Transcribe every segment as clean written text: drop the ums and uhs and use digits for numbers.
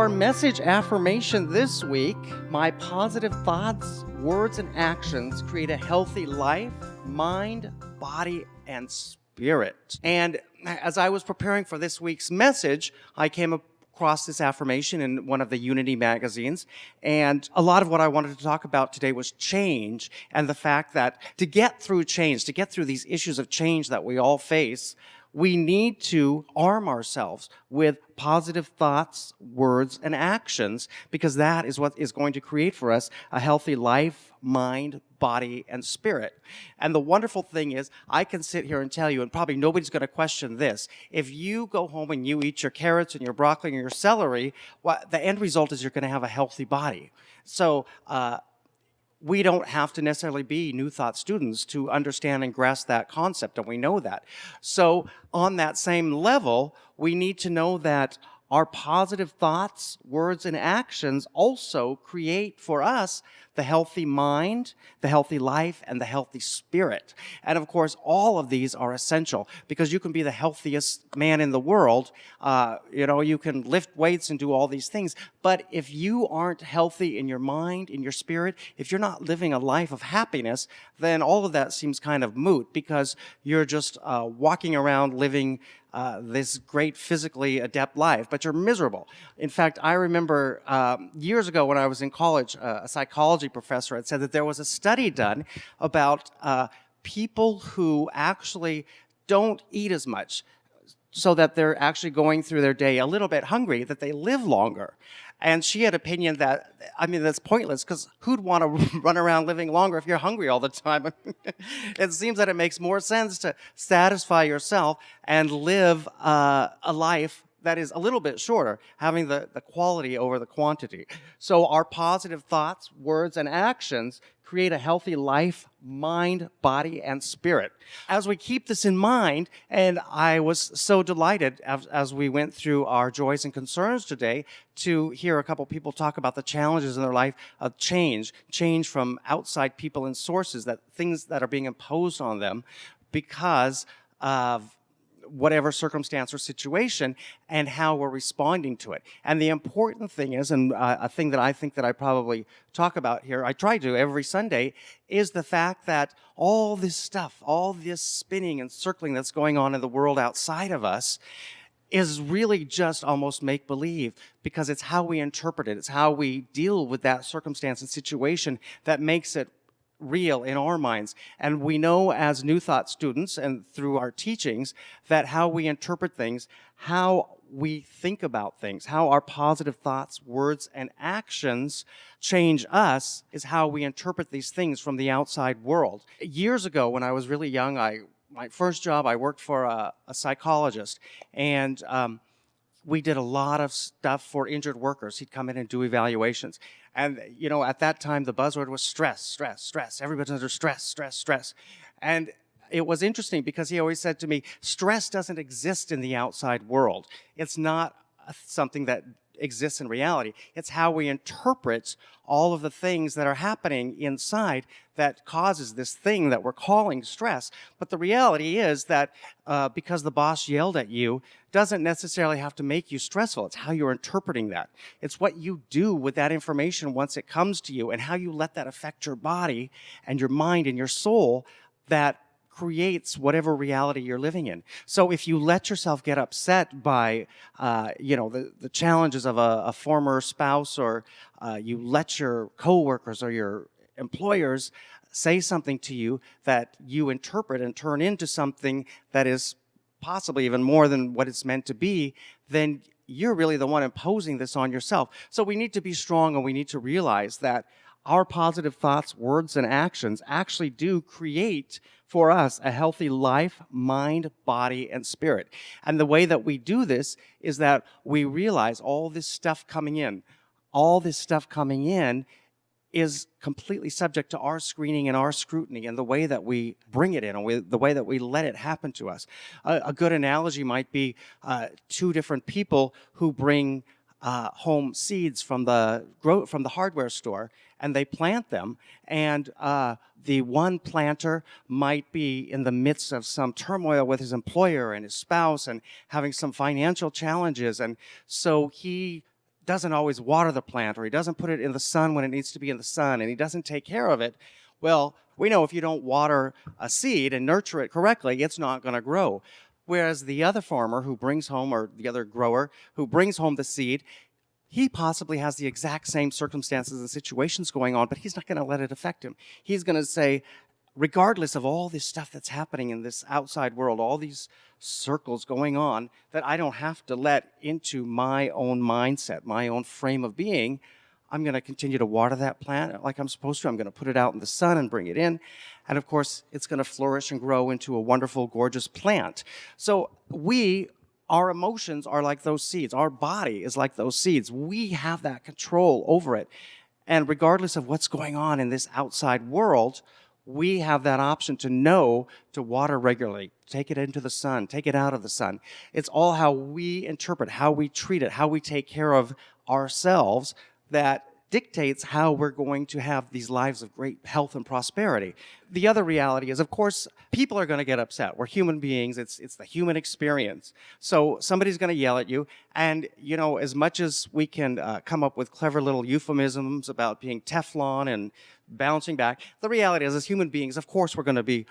our message affirmation this week: my positive thoughts, words, and actions create a healthy life, mind, body, and spirit. And as I was preparing for this week's message, I came across this affirmation in one of the Unity magazines. And a lot of what I wanted to talk about today was change, and the fact that to get through change, to get through these issues of change that we all face, we need to arm ourselves with positive thoughts, words, and actions, because that is what is going to create for us a healthy life, mind, body, and spirit. And the wonderful thing is, I can sit here and tell you, and probably nobody's going to question this, if you go home and you eat your carrots and your broccoli and your celery, well, the end result is you're going to have a healthy body. So, we don't have to necessarily be New Thought students to understand and grasp that concept, and we know that. So on that same level, we need to know that our positive thoughts, words, and actions also create for us the healthy mind, the healthy life, and the healthy spirit. And of course, all of these are essential, because you can be the healthiest man in the world. You can lift weights and do all these things. But if you aren't healthy in your mind, in your spirit, if you're not living a life of happiness, then all of that seems kind of moot, because you're just walking around living this great physically adept life, but you're miserable. In fact, I remember years ago when I was in college, a psychology professor had said that there was a study done about people who actually don't eat as much, so that they're actually going through their day a little bit hungry, that they live longer. And she had opinion that, that's pointless, because who'd want to run around living longer if you're hungry all the time? It seems that it makes more sense to satisfy yourself and live a life that is a little bit shorter, having the quality over the quantity. So our positive thoughts, words, and actions create a healthy life, mind, body, and spirit. As we keep this in mind, and I was so delighted as we went through our joys and concerns today to hear a couple people talk about the challenges in their life of change from outside people and sources, that things that are being imposed on them because of whatever circumstance or situation, and how we're responding to it. And the important thing is, and a thing that I think that I probably talk about here, I try to every Sunday, is the fact that all this stuff, all this spinning and circling that's going on in the world outside of us is really just almost make-believe, because it's how we interpret it, it's how we deal with that circumstance and situation that makes it real in our minds. And we know as New Thought students and through our teachings that how we interpret things, how we think about things, how our positive thoughts, words, and actions change us is how we interpret these things from the outside world. Years ago, when I was really young, my first job, I worked for a psychologist, and we did a lot of stuff for injured workers. He'd come in and do evaluations. And, at that time, the buzzword was stress, stress, stress. Everybody's under stress, stress, stress. And it was interesting, because he always said to me, stress doesn't exist in the outside world. It's not something that exists in reality. It's how we interpret all of the things that are happening inside that causes this thing that we're calling stress. But the reality is that because the boss yelled at you doesn't necessarily have to make you stressful. It's how you're interpreting that. It's what you do with that information once it comes to you, and how you let that affect your body and your mind and your soul that creates whatever reality you're living in. So if you let yourself get upset by, the challenges of a former spouse, or you let your coworkers or your employers say something to you that you interpret and turn into something that is possibly even more than what it's meant to be, then you're really the one imposing this on yourself. So we need to be strong, and we need to realize that our positive thoughts, words, and actions actually do create for us a healthy life, mind, body, and spirit. And the way that we do this is that we realize all this stuff coming in is completely subject to our screening and our scrutiny, and the way that we bring it in, and the way that we let it happen to us. A good analogy might be two different people who bring home seeds from the hardware store, and they plant them, and the one planter might be in the midst of some turmoil with his employer and his spouse and having some financial challenges, and so he doesn't always water the plant, or he doesn't put it in the sun when it needs to be in the sun, and he doesn't take care of it, well, we know if you don't water a seed and nurture it correctly, it's not going to grow. Whereas the other farmer who brings home, or the other grower who brings home the seed, he possibly has the exact same circumstances and situations going on, but he's not going to let it affect him. He's going to say, regardless of all this stuff that's happening in this outside world, all these circles going on that I don't have to let into my own mindset, my own frame of being, I'm going to continue to water that plant like I'm supposed to. I'm going to put it out in the sun and bring it in. And of course, it's going to flourish and grow into a wonderful, gorgeous plant. So our emotions are like those seeds. Our body is like those seeds. We have that control over it. And regardless of what's going on in this outside world, we have that option to know to water regularly, take it into the sun, take it out of the sun. It's all how we interpret, how we treat it, how we take care of ourselves that dictates how we're going to have these lives of great health and prosperity. The other reality is, of course, people are going to get upset. We're human beings. It's the human experience. So somebody's going to yell at you. And, as much as we can come up with clever little euphemisms about being Teflon and bouncing back, the reality is, as human beings, of course, we're going to be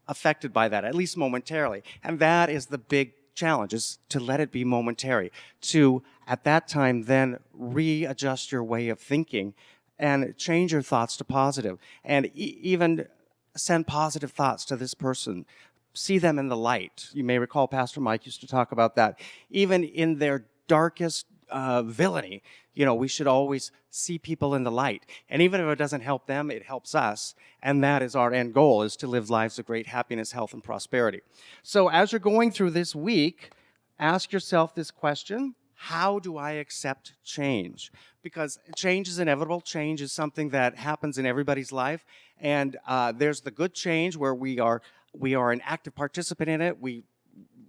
affected by that, at least momentarily. And that is the big challenge, is to let it be momentary, to at that time then readjust your way of thinking and change your thoughts to positive, and even send positive thoughts to this person. See them in the light. You may recall Pastor Mike used to talk about that. Even in their darkest villainy, we should always see people in the light. And even if it doesn't help them, it helps us. And that is our end goal, is to live lives of great happiness, health, and prosperity. So as you're going through this week, ask yourself this question: how do I accept change? Because change is inevitable. Change is something that happens in everybody's life. And there's the good change where we are an active participant in it.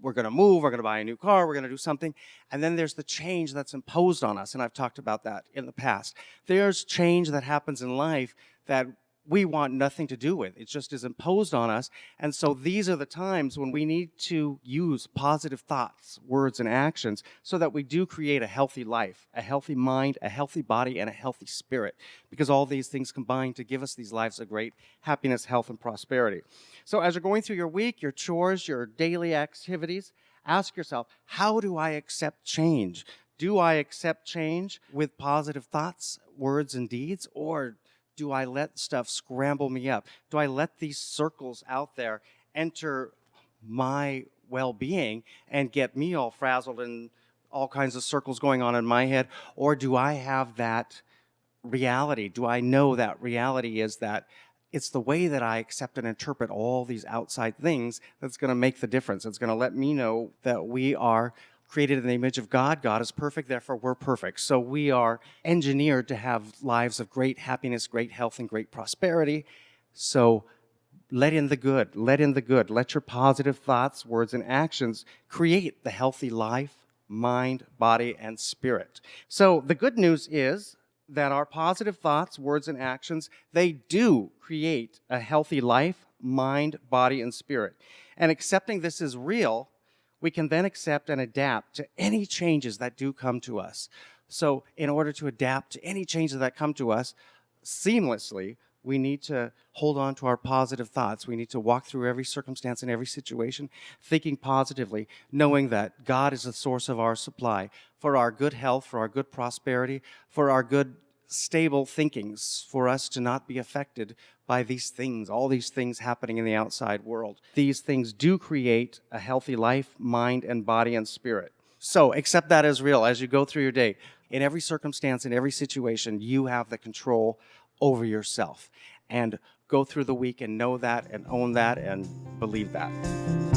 We're going to move, we're going to buy a new car, we're going to do something. And then there's the change that's imposed on us, and I've talked about that in the past. There's change that happens in life that we want nothing to do with. It just is imposed on us. And so these are the times when we need to use positive thoughts, words, and actions so that we do create a healthy life, a healthy mind, a healthy body, and a healthy spirit, because all these things combine to give us these lives of great happiness, health, and prosperity. So as you're going through your week, your chores, your daily activities, ask yourself, how do I accept change? Do I accept change with positive thoughts, words, and deeds, or do I let stuff scramble me up? Do I let these circles out there enter my well-being and get me all frazzled and all kinds of circles going on in my head? Or do I have that reality? Do I know that reality is that it's the way that I accept and interpret all these outside things that's going to make the difference? It's going to let me know that we are created in the image of God. God is perfect, therefore we're perfect. So we are engineered to have lives of great happiness, great health, and great prosperity. So let in the good. Let in the good. Let your positive thoughts, words, and actions create the healthy life, mind, body, and spirit. So the good news is that our positive thoughts, words, and actions, they do create a healthy life, mind, body, and spirit. And accepting this is real, we can then accept and adapt to any changes that do come to us. So in order to adapt to any changes that come to us seamlessly, we need to hold on to our positive thoughts. We need to walk through every circumstance and every situation thinking positively, knowing that God is the source of our supply for our good health, for our good prosperity, for our good stable thinkings, for us to not be affected by these things, all these things happening in the outside world. These things do create a healthy life, mind, and body and spirit. So accept that as real as you go through your day. In every circumstance, in every situation, you have the control over yourself. And go through the week and know that and own that and believe that.